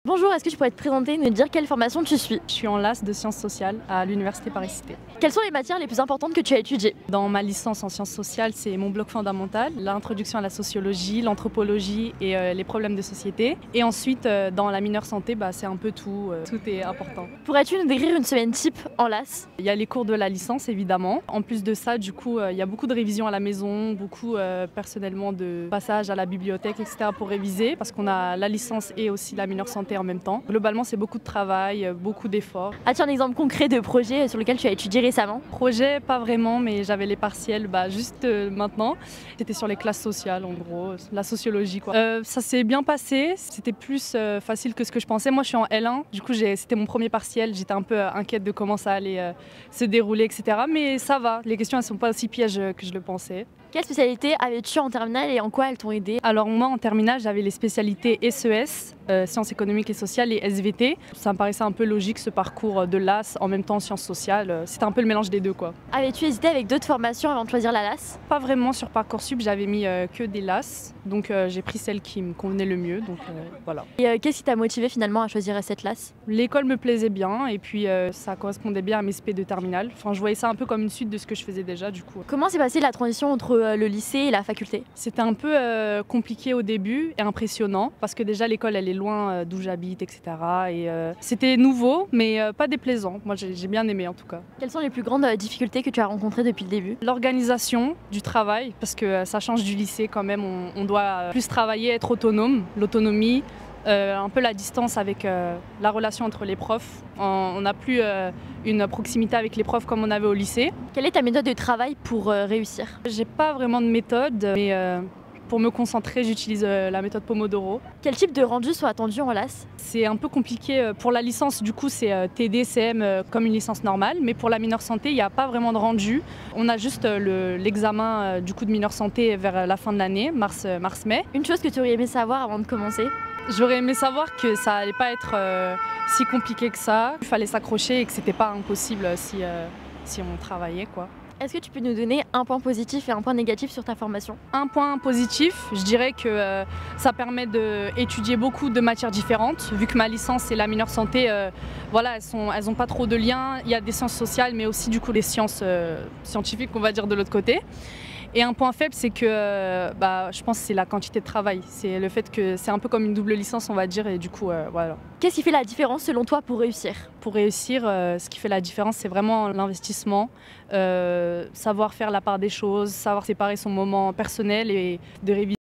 Bonjour, est-ce que tu pourrais te présenter et me dire quelle formation tu suis? Je suis en LAS de sciences sociales à l'université Paris-Cité. Quelles sont les matières les plus importantes que tu as étudiées? Dans ma licence en sciences sociales, c'est mon bloc fondamental, l'introduction à la sociologie, l'anthropologie et les problèmes de société. Et ensuite, dans la mineure santé, c'est un peu tout, tout est important. Pourrais-tu nous décrire une semaine type en LAS? Il y a les cours de la licence, évidemment. En plus de ça, du coup, il y a beaucoup de révisions à la maison, beaucoup personnellement de passages à la bibliothèque, etc. pour réviser, parce qu'on a la licence et aussi la mineure santé en même temps. Globalement, c'est beaucoup de travail, beaucoup d'efforts. As-tu un exemple concret de projet sur lequel tu as étudié récemment? Projet, pas vraiment, mais j'avais les partiels juste maintenant. C'était sur les classes sociales, en gros, la sociologie, quoi. Ça s'est bien passé, c'était plus facile que ce que je pensais. Moi, je suis en L1, du coup, c'était mon premier partiel. J'étais un peu inquiète de comment ça allait se dérouler, etc. Mais ça va, les questions, elles sont pas aussi pièges que je le pensais. Quelle spécialité avais-tu en terminale et en quoi elles t'ont aidé? Alors moi, en terminale, j'avais les spécialités SES, sciences économiques et sociales, et SVT. Ça me paraissait un peu logique, ce parcours de LAS, en même temps sciences sociales. C'était un peu le mélange des deux, quoi. Avais-tu hésité avec d'autres formations avant de choisir la LAS? Pas vraiment. Sur Parcoursup, j'avais mis que des LAS, donc j'ai pris celle qui me convenait le mieux, donc voilà. Et qu'est-ce qui t'a motivé finalement à choisir cette LAS? L'école me plaisait bien, et puis ça correspondait bien à mes spé de terminale. Enfin, je voyais ça un peu comme une suite de ce que je faisais déjà, du coup. Comment s'est passée la transition entre le lycée et la faculté? C'était un peu compliqué au début et impressionnant, parce que déjà l'école elle est loin d'où j'habite, etc. Et c'était nouveau, mais pas déplaisant. Moi j'ai bien aimé en tout cas. Quelles sont les plus grandes difficultés que tu as rencontrées depuis le début? L'organisation du travail, parce que ça change du lycée quand même, on doit plus travailler, être autonome, l'autonomie. Un peu la distance avec la relation entre les profs. On n'a plus une proximité avec les profs comme on avait au lycée. Quelle est ta méthode de travail pour réussir? J'ai pas vraiment de méthode, mais pour me concentrer, j'utilise la méthode Pomodoro. Quel type de rendu sont attendus en LAS? C'est un peu compliqué. Pour la licence, du coup, c'est TD, CM comme une licence normale, mais pour la mineure santé, il n'y a pas vraiment de rendu. On a juste l'examen du coup de mineure santé vers la fin de l'année, mars-mai. Une chose que tu aurais aimé savoir avant de commencer? J'aurais aimé savoir que ça allait pas être si compliqué que ça. Il fallait s'accrocher et que c'était pas impossible si on travaillait, quoi. Est-ce que tu peux nous donner un point positif et un point négatif sur ta formation? Un point positif, je dirais que ça permet d'étudier beaucoup de matières différentes. Vu que ma licence et la mineure santé, voilà, elles ont pas trop de liens. Il y a des sciences sociales, mais aussi du coup les sciences scientifiques, on va dire, de l'autre côté. Et un point faible, c'est que je pense que c'est la quantité de travail. C'est le fait que c'est un peu comme une double licence, on va dire, et du coup, voilà. Qu'est-ce qui fait la différence selon toi pour réussir? Pour réussir, ce qui fait la différence, c'est vraiment l'investissement, savoir faire la part des choses, savoir séparer son moment personnel et de réviser.